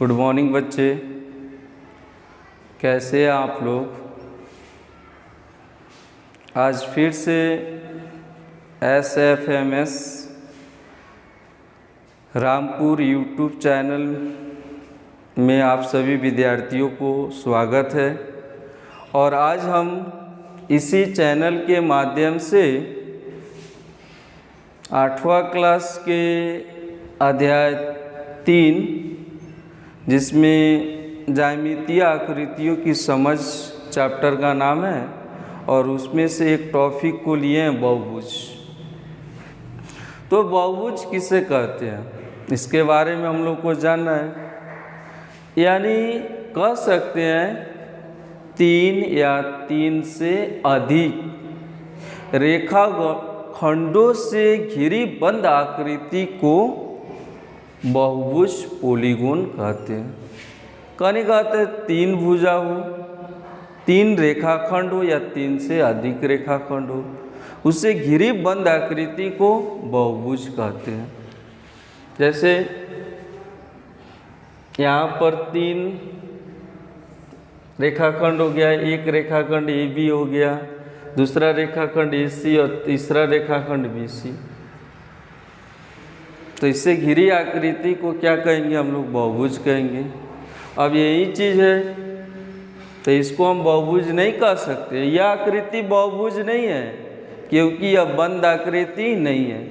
Good morning बच्चे, कैसे हैं आप लोग। आज फिर से SFMS रामपुर यूट्यूब चैनल में आप सभी विद्यार्थियों को स्वागत है। और आज हम इसी चैनल के माध्यम से 8वां क्लास के अध्याय 3 जिसमें ज्यामितीय आकृतियों की समझ चैप्टर का नाम है, और उसमें से एक टॉपिक को लिए हैं बहुभुज। तो बहुभुज किसे कहते हैं, इसके बारे में हम लोग को जानना है। यानी कह सकते हैं 3 या 3 से अधिक रेखाखंडों से घिरी बंद आकृति को बहुभुज पॉलीगॉन कहते हैं। कहने कहते हैं 3 भुजा हो, 3 रेखाखंड हो या 3 से अधिक रेखाखंड हो, उससे घिरी बंद आकृति को बहुभुज कहते हैं। जैसे यहाँ पर 3 रेखाखंड हो गया, एक रेखाखंड AB हो गया, दूसरा रेखाखंड AC और तीसरा रेखाखंड BC। तो इससे घिरी आकृति को क्या कहेंगे, हम लोग बहुभुज कहेंगे। अब यही चीज़ है तो इसको हम बहुभुज नहीं कह सकते। यह आकृति बहुभुज नहीं है क्योंकि यह बंद आकृति नहीं है।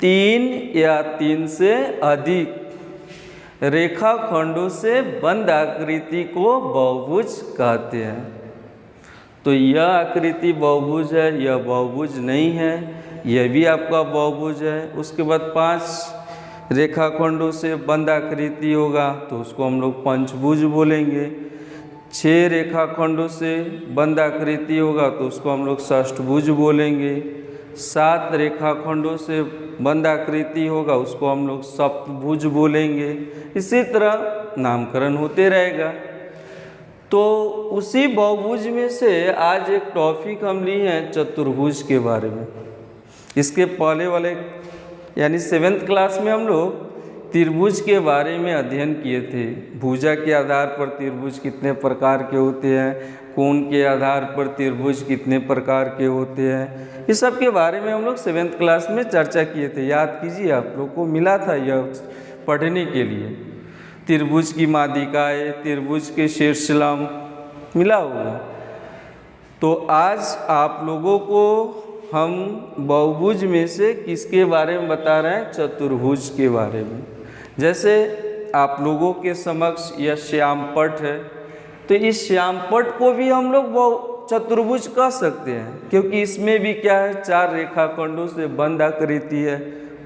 3 या 3 से अधिक रेखाखंडों से बंद आकृति को बहुभुज कहते हैं। तो यह आकृति बहुभुज है, यह बहुभुज नहीं है, यह भी आपका बहुभुज है। उसके बाद 5 रेखाखंडों से बंद आकृति होगा तो उसको हम लोग पंचभुज बोलेंगे। 6 रेखाखंडों से बंद आकृति होगा तो उसको हम लोग षष्ठभुज बोलेंगे। 7 रेखाखंडों से बंद आकृति होगा उसको हम लोग सप्तभुज बोलेंगे। इसी तरह नामकरण होते रहेगा। तो उसी बहुभुज में से आज एक टॉपिक हम लिए हैं चतुर्भुज के बारे में। इसके पहले वाले यानी 7th क्लास में हम लोग त्रिभुज के बारे में अध्ययन किए थे। भुजा के आधार पर त्रिभुज कितने प्रकार के होते हैं, कोण के आधार पर त्रिभुज कितने प्रकार के होते हैं, इस सब के बारे में हम लोग 7th क्लास में चर्चा किए थे। याद कीजिए, आप लोग को मिला था यह पढ़ने के लिए। त्रिभुज की माध्यिकाएँ, त्रिभुज के शीर्षलंब मिला होगा। तो आज आप लोगों को हम बहुभुज में से किसके बारे में बता रहे हैं, चतुर्भुज के बारे में। जैसे आप लोगों के समक्ष यह श्यामपट है, तो इस श्यामपट को भी हम लोग चतुर्भुज कह सकते हैं क्योंकि इसमें भी क्या है, 4 रेखाखंडों से बंद आकृति है,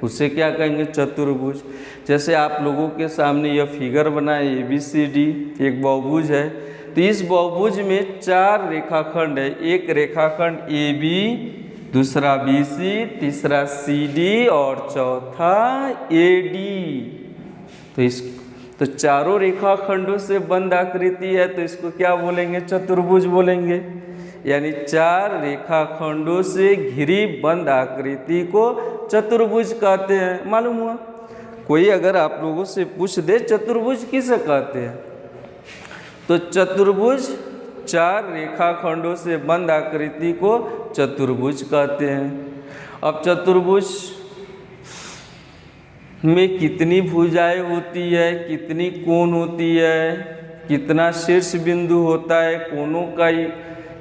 उसे क्या कहेंगे, चतुर्भुज। जैसे आप लोगों के सामने यह फिगर बना है ABCD, एक बहुभुज है। तो इस बहुभुज में 4 रेखाखंड है, एक रेखाखंड AB, दूसरा BC, तीसरा CD और चौथा AD। तो चारों रेखाखंडों से बंद आकृति है तो इसको क्या बोलेंगे, चतुर्भुज बोलेंगे। यानी 4 रेखाखंडों से घिरी बंद आकृति को चतुर्भुज कहते हैं। मालूम हुआ? कोई अगर आप लोगों से पूछ दे चतुर्भुज किसे कहते हैं, तो चतुर्भुज 4 रेखाखंडों से बंद आकृति को चतुर्भुज कहते हैं। अब चतुर्भुज में कितनी भुजाएं होती है, कितनी कोण होती है, कितना शीर्ष बिंदु होता है, कोणों का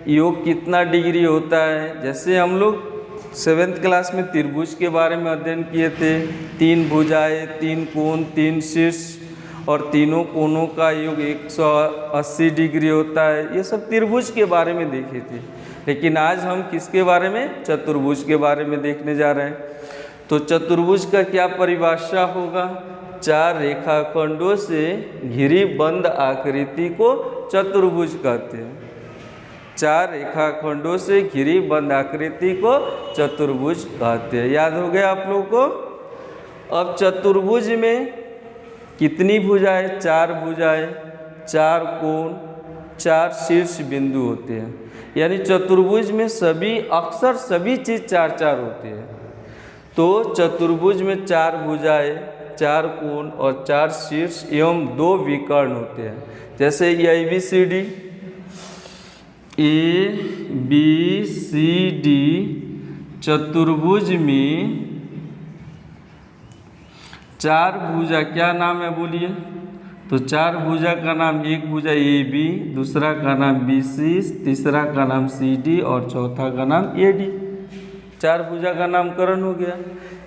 योग कितना डिग्री होता है। जैसे हम लोग 7th क्लास में त्रिभुज के बारे में अध्ययन किए थे। 3 भुजाएं, 3 कोण, 3 शीर्ष और तीनों कोणों का योग 180 डिग्री होता है। ये सब त्रिभुज के बारे में देखे थे। लेकिन आज हम किसके बारे में, चतुर्भुज के बारे में देखने जा रहे हैं। तो चतुर्भुज का क्या परिभाषा होगा, 4 रेखाखंडों से घिरी बंद आकृति को चतुर्भुज कहते हैं। 4 रेखाखंडों से घिरी बंद आकृति को चतुर्भुज कहते हैं। याद हो गया आप लोगों को। अब चतुर्भुज में कितनी भुजाएं, 4 भुजाएं, 4 कोण, 4 शीर्ष बिंदु होते हैं। यानी चतुर्भुज में अक्सर सभी चीज़ 4-4 होती है। तो चतुर्भुज में 4 भुजाएं, 4 कोण और 4 शीर्ष एवं 2 विकर्ण होते हैं। जैसे ये ABCD चतुर्भुज में 4 भुजा क्या नाम है बोलिए? तो 4 भुजा का नाम, एक भुजा AB, दूसरा का नाम BC, तीसरा का नाम CD और चौथा का नाम AD। 4 भुजा का नामकरण हो गया।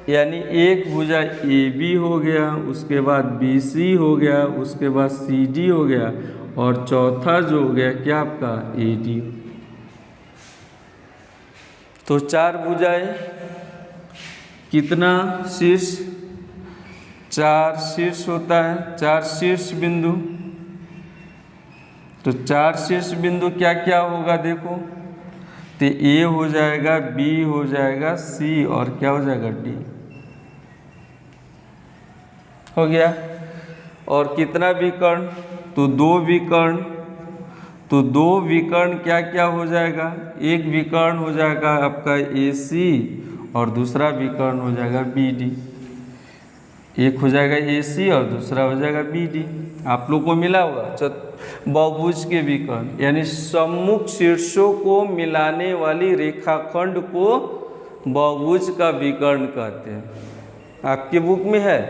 यानी एक भुजा AB हो गया, उसके बाद BC हो गया, उसके बाद CD हो गया और चौथा जो हो गया क्या आपका AD। तो 4 भुजाएं, कितना शीर्ष? 4 शीर्ष होता है, 4 शीर्ष बिंदु। तो 4 शीर्ष बिंदु क्या क्या होगा देखो, तो A हो जाएगा, B हो जाएगा, C और क्या हो जाएगा D। हो गया। और कितना विकर्ण? तो 2 विकर्ण। तो 2 विकर्ण क्या क्या हो जाएगा? एक विकर्ण हो जाएगा आपका AC और दूसरा विकर्ण हो जाएगा BD। एक हो जाएगा AC और दूसरा हो जाएगा BD। आप लोग को मिला होगा बहुभुज के विकर्ण, यानी सम्मुख शीर्षों को मिलाने वाली रेखाखंड को बहुभुज का विकर्ण कहते हैं। आपके बुक में है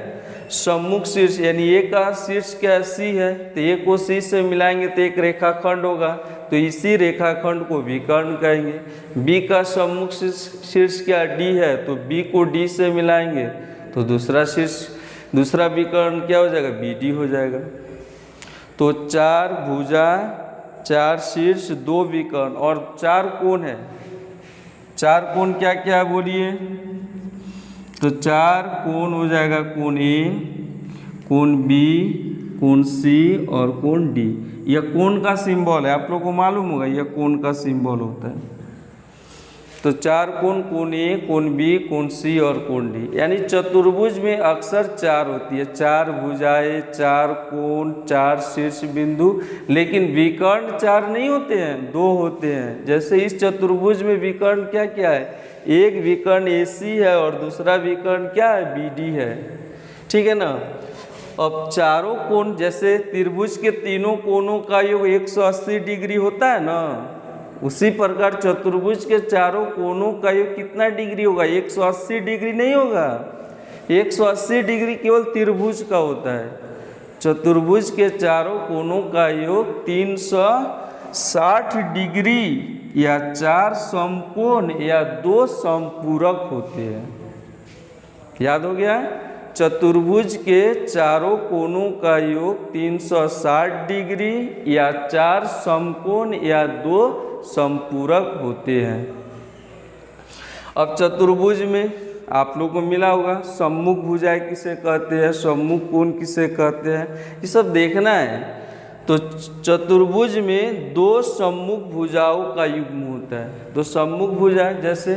सम्मुख शीर्ष, यानी A का शीर्ष क्या C है, तो A को C से मिलाएंगे तो एक रेखाखंड होगा, तो इसी रेखाखंड को विकर्ण कहेंगे। B का सम्मुख शीर्ष क्या D है, तो B को D से मिलाएंगे तो दूसरा विकर्ण क्या हो जाएगा? BD हो जाएगा। तो 4 भुजा, 4 शीर्ष, 2 विकर्ण और 4 कोण है। 4 कोण क्या क्या है बोलिए? तो 4 कोण हो जाएगा, कोण A, कोण B, कोण C और कोण D। यह कोण का सिंबल है, आप लोग को मालूम होगा, यह कोण का सिंबल होता है। तो 4 कोण, कोण A, कोण B, कोण C और कोण D। यानी चतुर्भुज में अक्सर 4 होती है, 4 भुजाएं, 4 कोण, 4 शीर्ष बिंदु, लेकिन विकर्ण 4 नहीं होते हैं, 2 होते हैं। जैसे इस चतुर्भुज में विकर्ण क्या क्या है? एक विकर्ण AC है और दूसरा विकर्ण क्या है? BD है। ठीक है ना। अब चारों कोण, जैसे त्रिभुज के तीनों कोणों का योग 180 डिग्री होता है ना, उसी प्रकार चतुर्भुज के चारों कोणों का योग कितना डिग्री होगा? 180 डिग्री नहीं होगा। 180 डिग्री केवल त्रिभुज का होता है। चतुर्भुज के चारों कोणों का योग 360 डिग्री या 4 समकोण या 2 समपूरक होते हैं। याद हो गया? चतुर्भुज के चारों कोणों का योग 360 डिग्री या 4 समकोण या 2 समपूरक होते हैं। अब चतुर्भुज में आप लोग को मिला होगा सम्मुख भुजाएं किसे कहते हैं, सम्मुख कोण किसे कहते हैं, ये सब देखना है। तो चतुर्भुज में 2 सम्मुख भुजाओं का युग्म होता है। तो सम्मुख भुजा, जैसे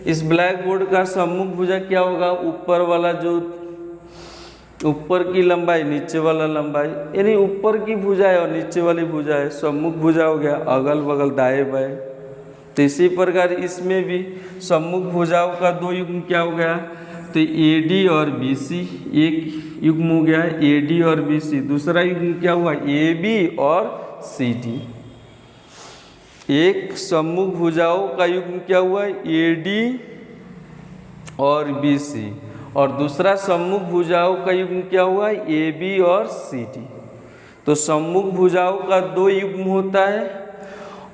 इस ब्लैक बोर्ड का सम्मुख भुजा क्या होगा? ऊपर वाला जो ऊपर की लंबाई, नीचे वाला लंबाई, यानी ऊपर की भुजा है और नीचे वाली भुजा है, सम्मुख भुजा हो गया। अगल बगल दाएं बाएं। तो इसी प्रकार इसमें भी सम्मुख भुजाओं का 2 युग्म क्या हो गया? तो AD और BC एक युग्म हो गया है, AD और BC। दूसरा युग्म क्या हुआ? AB और CD। एक सम्मुख भुजाओं का युग्म क्या हुआ? AD और BC। और दूसरा सम्मुख भुजाओं का युग्म क्या हुआ? AB और CD। तो सम्मुख भुजाओं का 2 युग्म होता है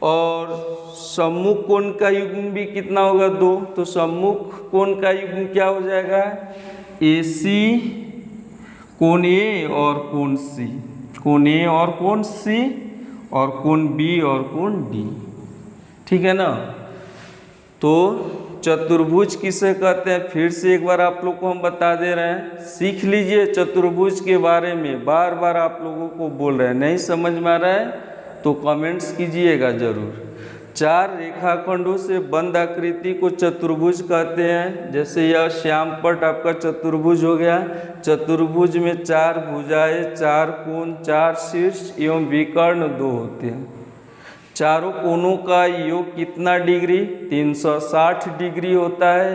और सम्मुख कोण का युग्म भी कितना होगा? 2। तो सम्मुख कोण का युग्म क्या हो जाएगा? AC, कोण A और कोण C, कोण A और कोण C और कोण B और कोण D। ठीक है ना। तो चतुर्भुज किसे कहते हैं? फिर से एक बार आप लोग को हम बता दे रहे हैं, सीख लीजिए चतुर्भुज के बारे में। बार बार आप लोगों को बोल रहे हैं, नहीं समझ में आ रहा है तो कमेंट्स कीजिएगा जरूर। 4 रेखाखंडों से बंद आकृति को चतुर्भुज कहते हैं। जैसे यह श्यामपट्ट आपका चतुर्भुज हो गया। चतुर्भुज में 4 भुजाएं, 4 कोण, 4 शीर्ष एवं विकर्ण 2 होते हैं। चारों कोणों का योग कितना डिग्री? 360 डिग्री होता है।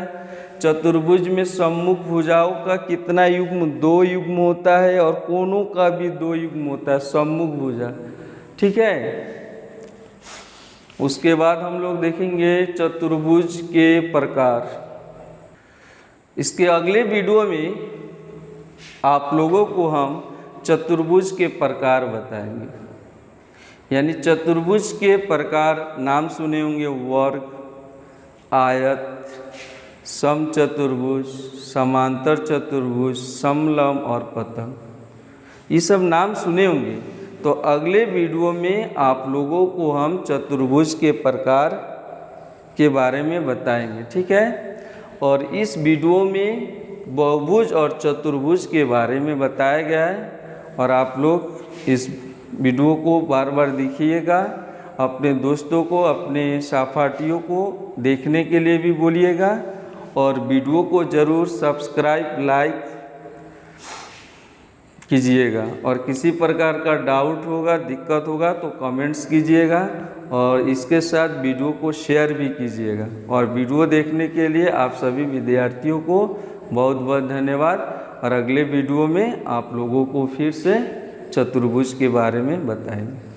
चतुर्भुज में सम्मुख भुजाओं का कितना युग्म, 2 युग्म होता है और कोनों का भी 2 युग्म होता है, सम्मुख भुजा। ठीक है। उसके बाद हम लोग देखेंगे चतुर्भुज के प्रकार। इसके अगले वीडियो में आप लोगों को हम चतुर्भुज के प्रकार बताएंगे। यानी चतुर्भुज के प्रकार नाम सुने होंगे, वर्ग, आयत, समचतुर्भुज, समांतर चतुर्भुज, समलंब और पतंग, ये सब नाम सुने होंगे। तो अगले वीडियो में आप लोगों को हम चतुर्भुज के प्रकार के बारे में बताएंगे। ठीक है। और इस वीडियो में बहुभुज और चतुर्भुज के बारे में बताया गया है और आप लोग इस वीडियो को बार बार देखिएगा। अपने दोस्तों को, अपने सहपाठियों को देखने के लिए भी बोलिएगा और वीडियो को ज़रूर सब्सक्राइब, लाइक कीजिएगा। और किसी प्रकार का डाउट होगा, दिक्कत होगा तो कमेंट्स कीजिएगा और इसके साथ वीडियो को शेयर भी कीजिएगा। और वीडियो देखने के लिए आप सभी विद्यार्थियों को बहुत बहुत धन्यवाद। और अगले वीडियो में आप लोगों को फिर से चतुर्भुज के बारे में बताएंगे।